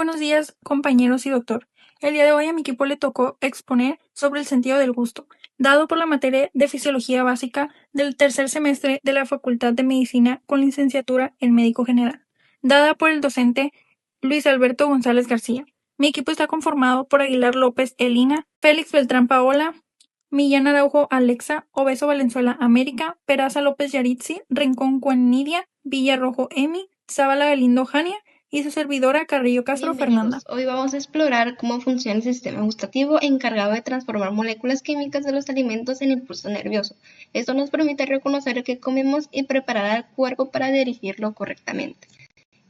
Buenos días, compañeros y doctor. El día de hoy a mi equipo le tocó exponer sobre el sentido del gusto, dado por la materia de Fisiología Básica del tercer semestre de la Facultad de Medicina con licenciatura en Médico General, dada por el docente Luis Alberto González García. Mi equipo está conformado por Aguilar López Elina, Félix Beltrán Paola, Millán Araujo Alexa, Obeso Valenzuela América, Peraza López Yaritzi, Rincón Juan Nidia, Villarrojo Emi, Zavala Galindo Jania y su servidora Carrillo Castro Fernanda. Bienvenidos. Hoy vamos a explorar cómo funciona el sistema gustativo encargado de transformar moléculas químicas de los alimentos en impulso nervioso. Esto nos permite reconocer qué comemos y preparar al cuerpo para dirigirlo correctamente.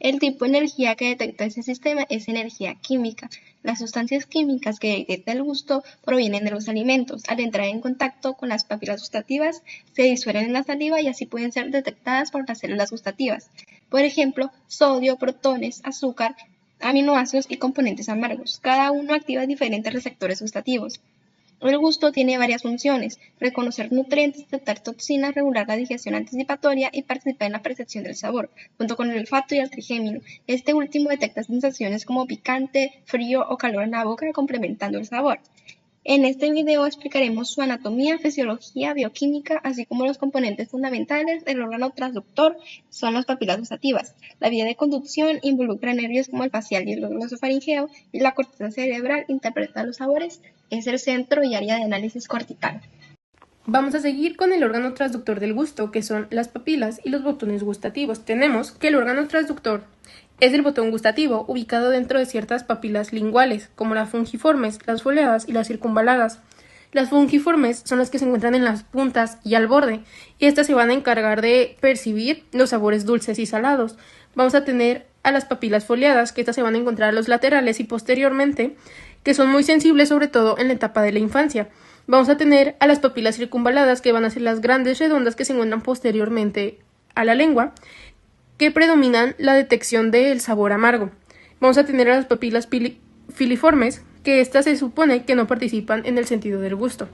El tipo de energía que detecta ese sistema es energía química. Las sustancias químicas que detecta el gusto provienen de los alimentos. Al entrar en contacto con las papilas gustativas, se disuelven en la saliva y así pueden ser detectadas por las células gustativas. Por ejemplo, sodio, protones, azúcar, aminoácidos y componentes amargos. Cada uno activa diferentes receptores gustativos. El gusto tiene varias funciones: reconocer nutrientes, detectar toxinas, regular la digestión anticipatoria y participar en la percepción del sabor, junto con el olfato y el trigémino. Este último detecta sensaciones como picante, frío o calor en la boca, complementando el sabor. En este video explicaremos su anatomía, fisiología, bioquímica, así como los componentes fundamentales del órgano transductor, son las papilas gustativas. La vía de conducción involucra nervios como el facial y el glosofaringeo, y la corteza cerebral interpreta los sabores, es el centro y área de análisis cortical. Vamos a seguir con el órgano transductor del gusto, que son las papilas y los botones gustativos. Tenemos que el órgano transductor es el botón gustativo, ubicado dentro de ciertas papilas linguales, como las fungiformes, las foliadas y las circunvaladas. Las fungiformes son las que se encuentran en las puntas y al borde, y estas se van a encargar de percibir los sabores dulces y salados. Vamos a tener a las papilas foliadas, que estas se van a encontrar a los laterales y posteriormente, que son muy sensibles sobre todo en la etapa de la infancia. Vamos a tener a las papilas circunvaladas, que van a ser las grandes redondas que se encuentran posteriormente a la lengua, que predominan la detección del sabor amargo. Vamos a tener a las papilas filiformes, que estas se supone que no participan en el sentido del gusto.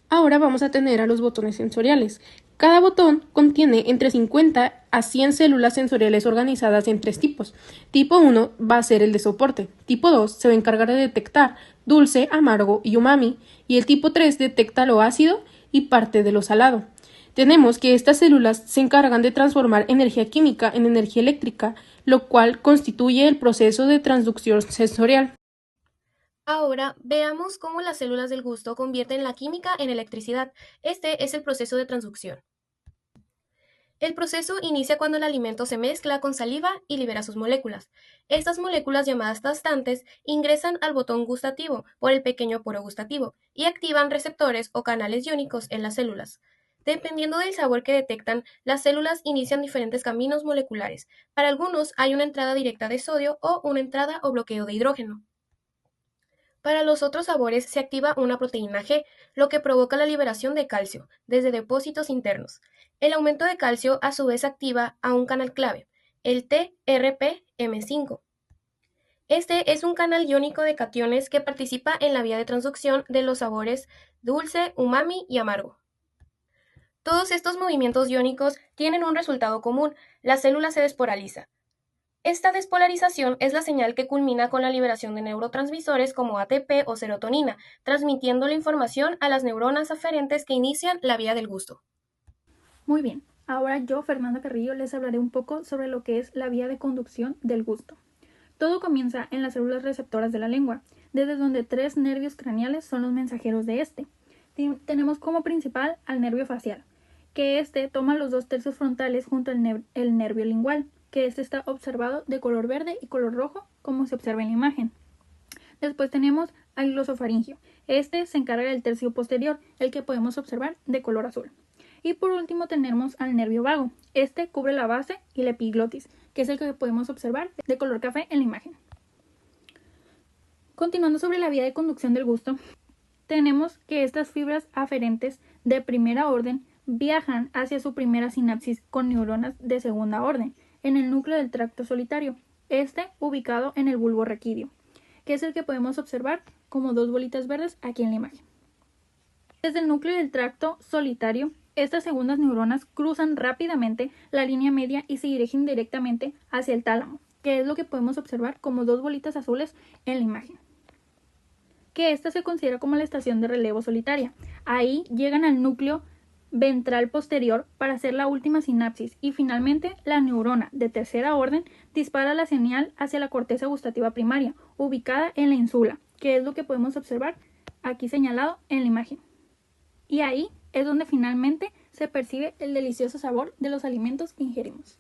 Ahora vamos a tener a los botones sensoriales. Cada botón contiene entre 50 a 100 células sensoriales organizadas en tres tipos. Tipo 1 va a ser el de soporte. Tipo 2 se va a encargar de detectar dulce, amargo y umami. Y el tipo 3 detecta lo ácido y parte de lo salado. Tenemos que estas células se encargan de transformar energía química en energía eléctrica, lo cual constituye el proceso de transducción sensorial. Ahora veamos cómo las células del gusto convierten la química en electricidad. Este es el proceso de transducción. El proceso inicia cuando el alimento se mezcla con saliva y libera sus moléculas. Estas moléculas, llamadas tastantes, ingresan al botón gustativo por el pequeño poro gustativo y activan receptores o canales iónicos en las células. Dependiendo del sabor que detectan, las células inician diferentes caminos moleculares. Para algunos hay una entrada directa de sodio o una entrada o bloqueo de hidrógeno. Para los otros sabores se activa una proteína G, lo que provoca la liberación de calcio desde depósitos internos. El aumento de calcio a su vez activa a un canal clave, el TRPM5. Este es un canal iónico de cationes que participa en la vía de transducción de los sabores dulce, umami y amargo. Todos estos movimientos iónicos tienen un resultado común: la célula se despolariza. Esta despolarización es la señal que culmina con la liberación de neurotransmisores como ATP o serotonina, transmitiendo la información a las neuronas aferentes que inician la vía del gusto. Muy bien, ahora yo, Fernanda Carrillo, les hablaré un poco sobre lo que es la vía de conducción del gusto. Todo comienza en las células receptoras de la lengua, desde donde tres nervios craneales son los mensajeros de este. Tenemos como principal al nervio facial, que toma los 2/3 frontales junto al nervio lingual, que está observado de color verde y color rojo, como se observa en la imagen. Después tenemos al glosofaringio. Se encarga del tercio posterior, el que podemos observar de color azul. Y por último tenemos al nervio vago. Cubre la base y la epiglotis, que es el que podemos observar de color café en la imagen. Continuando sobre la vía de conducción del gusto, tenemos que estas fibras aferentes de primera orden viajan hacia su primera sinapsis con neuronas de segunda orden, en el núcleo del tracto solitario, ubicado en el bulbo raquídeo, que es el que podemos observar como dos bolitas verdes aquí en la imagen. Desde el núcleo del tracto solitario, estas segundas neuronas cruzan rápidamente la línea media y se dirigen directamente hacia el tálamo, que es lo que podemos observar como dos bolitas azules en la imagen. Que esta se considera como la estación de relevo solitaria. Ahí llegan al núcleo ventral posterior para hacer la última sinapsis y finalmente la neurona de tercera orden dispara la señal hacia la corteza gustativa primaria, ubicada en la ínsula, que es lo que podemos observar aquí señalado en la imagen. Y ahí es donde finalmente se percibe el delicioso sabor de los alimentos que ingerimos.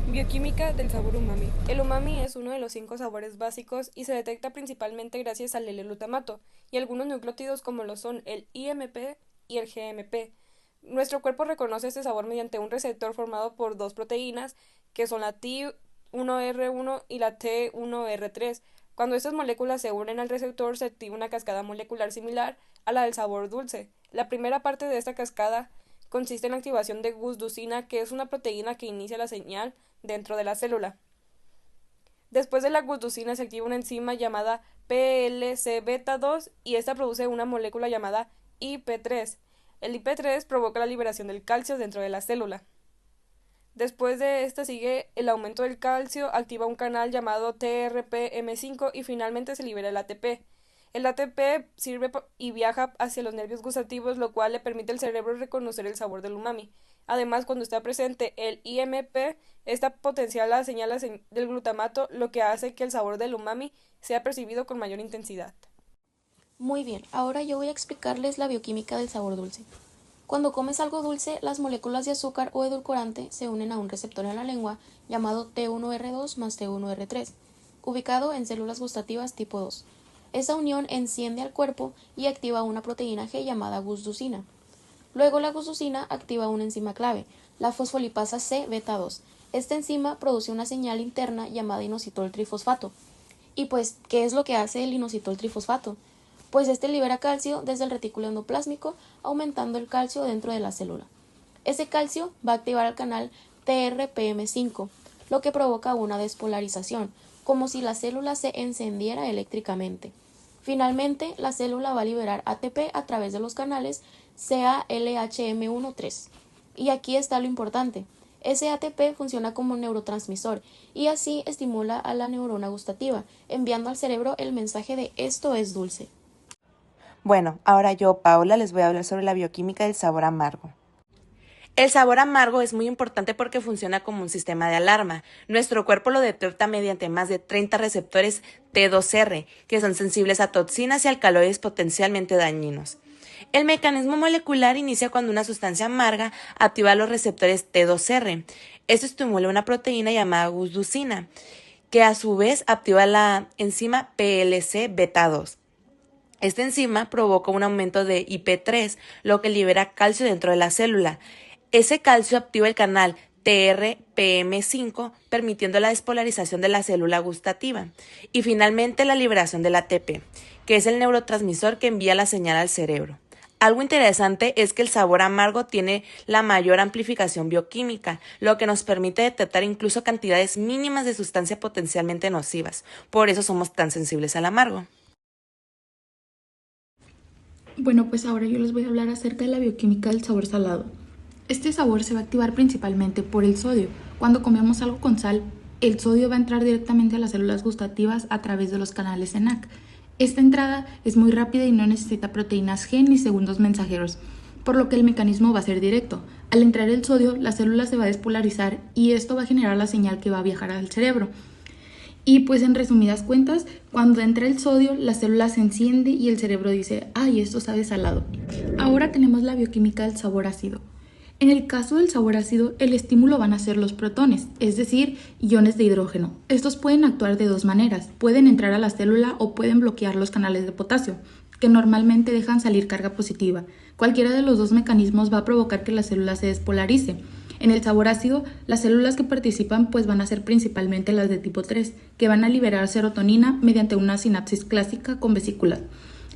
Bioquímica del sabor umami. El umami es uno de los 5 sabores básicos y se detecta principalmente gracias al L-glutamato y algunos nucleótidos como lo son el IMP y el GMP. Nuestro cuerpo reconoce este sabor mediante un receptor formado por dos proteínas que son la T1R1 y la T1R3. Cuando estas moléculas se unen al receptor se activa una cascada molecular similar a la del sabor dulce. La primera parte de esta cascada consiste en la activación de gusducina, que es una proteína que inicia la señal dentro de la célula. Después de la gusducina se activa una enzima llamada PLC-beta 2 y esta produce una molécula llamada IP3. El IP3 provoca la liberación del calcio dentro de la célula. Después de esta sigue el aumento del calcio, activa un canal llamado TRPM5 y finalmente se libera el ATP. El ATP sirve y viaja hacia los nervios gustativos, lo cual le permite al cerebro reconocer el sabor del umami. Además, cuando está presente el IMP, esta potencia la señal del glutamato, lo que hace que el sabor del umami sea percibido con mayor intensidad. Muy bien, ahora yo voy a explicarles la bioquímica del sabor dulce. Cuando comes algo dulce, las moléculas de azúcar o edulcorante se unen a un receptor en la lengua llamado T1R2 más T1R3, ubicado en células gustativas tipo 2. Esa unión enciende al cuerpo y activa una proteína G llamada gusducina. Luego la gusducina activa una enzima clave, la fosfolipasa C-beta 2. Esta enzima produce una señal interna llamada inositol trifosfato. Y pues, ¿qué es lo que hace el inositol trifosfato? Pues este libera calcio desde el retículo endoplásmico, aumentando el calcio dentro de la célula. Ese calcio va a activar el canal TRPM5, lo que provoca una despolarización, como si la célula se encendiera eléctricamente. Finalmente, la célula va a liberar ATP a través de los canales CA-LHM1-3. Y aquí está lo importante. Ese ATP funciona como neurotransmisor y así estimula a la neurona gustativa, enviando al cerebro el mensaje de esto es dulce. Bueno, ahora yo, Paola, les voy a hablar sobre la bioquímica del sabor amargo. El sabor amargo es muy importante porque funciona como un sistema de alarma. Nuestro cuerpo lo detecta mediante más de 30 receptores T2R, que son sensibles a toxinas y alcaloides potencialmente dañinos. El mecanismo molecular inicia cuando una sustancia amarga activa los receptores T2R. Esto estimula una proteína llamada gusducina, que a su vez activa la enzima PLC-beta 2. Esta enzima provoca un aumento de IP3, lo que libera calcio dentro de la célula. Ese calcio activa el canal TRPM5, permitiendo la despolarización de la célula gustativa. Y finalmente la liberación del ATP, que es el neurotransmisor que envía la señal al cerebro. Algo interesante es que el sabor amargo tiene la mayor amplificación bioquímica, lo que nos permite detectar incluso cantidades mínimas de sustancias potencialmente nocivas. Por eso somos tan sensibles al amargo. Bueno, pues ahora yo les voy a hablar acerca de la bioquímica del sabor salado. Este sabor se va a activar principalmente por el sodio. Cuando comemos algo con sal, el sodio va a entrar directamente a las células gustativas a través de los canales ENaC. Esta entrada es muy rápida y no necesita proteínas G ni segundos mensajeros, por lo que el mecanismo va a ser directo. Al entrar el sodio, la célula se va a despolarizar y esto va a generar la señal que va a viajar al cerebro. Y pues en resumidas cuentas, cuando entra el sodio, la célula se enciende y el cerebro dice, ¡ay, esto sabe salado! Ahora tenemos la bioquímica del sabor ácido. En el caso del sabor ácido, el estímulo van a ser los protones, es decir, iones de hidrógeno. Estos pueden actuar de dos maneras, pueden entrar a la célula o pueden bloquear los canales de potasio, que normalmente dejan salir carga positiva. Cualquiera de los dos mecanismos va a provocar que la célula se despolarice. En el sabor ácido, las células que participan pues van a ser principalmente las de tipo 3, que van a liberar serotonina mediante una sinapsis clásica con vesículas.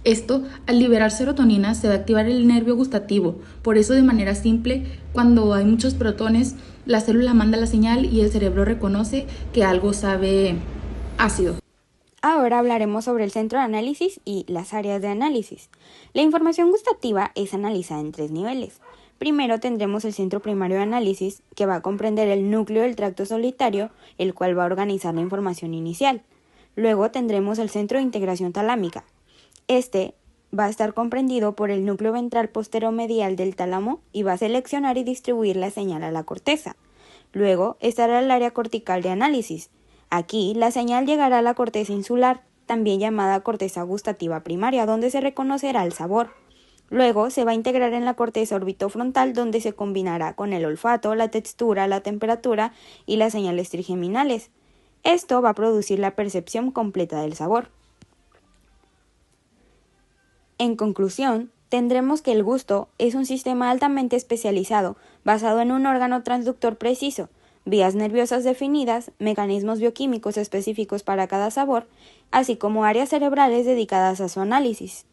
Esto, al liberar serotonina, se va a activar el nervio gustativo. Por eso, de manera simple, cuando hay muchos protones, la célula manda la señal y el cerebro reconoce que algo sabe ácido. Ahora hablaremos sobre el centro de análisis y las áreas de análisis. La información gustativa es analizada en 3 niveles. Primero tendremos el centro primario de análisis, que va a comprender el núcleo del tracto solitario, el cual va a organizar la información inicial. Luego tendremos el centro de integración talámica. Este va a estar comprendido por el núcleo ventral posteromedial del tálamo y va a seleccionar y distribuir la señal a la corteza. Luego estará el área cortical de análisis. Aquí la señal llegará a la corteza insular, también llamada corteza gustativa primaria, donde se reconocerá el sabor. Luego se va a integrar en la corteza orbitofrontal, donde se combinará con el olfato, la textura, la temperatura y las señales trigeminales. Esto va a producir la percepción completa del sabor. En conclusión, tendremos que el gusto es un sistema altamente especializado, basado en un órgano transductor preciso, vías nerviosas definidas, mecanismos bioquímicos específicos para cada sabor, así como áreas cerebrales dedicadas a su análisis.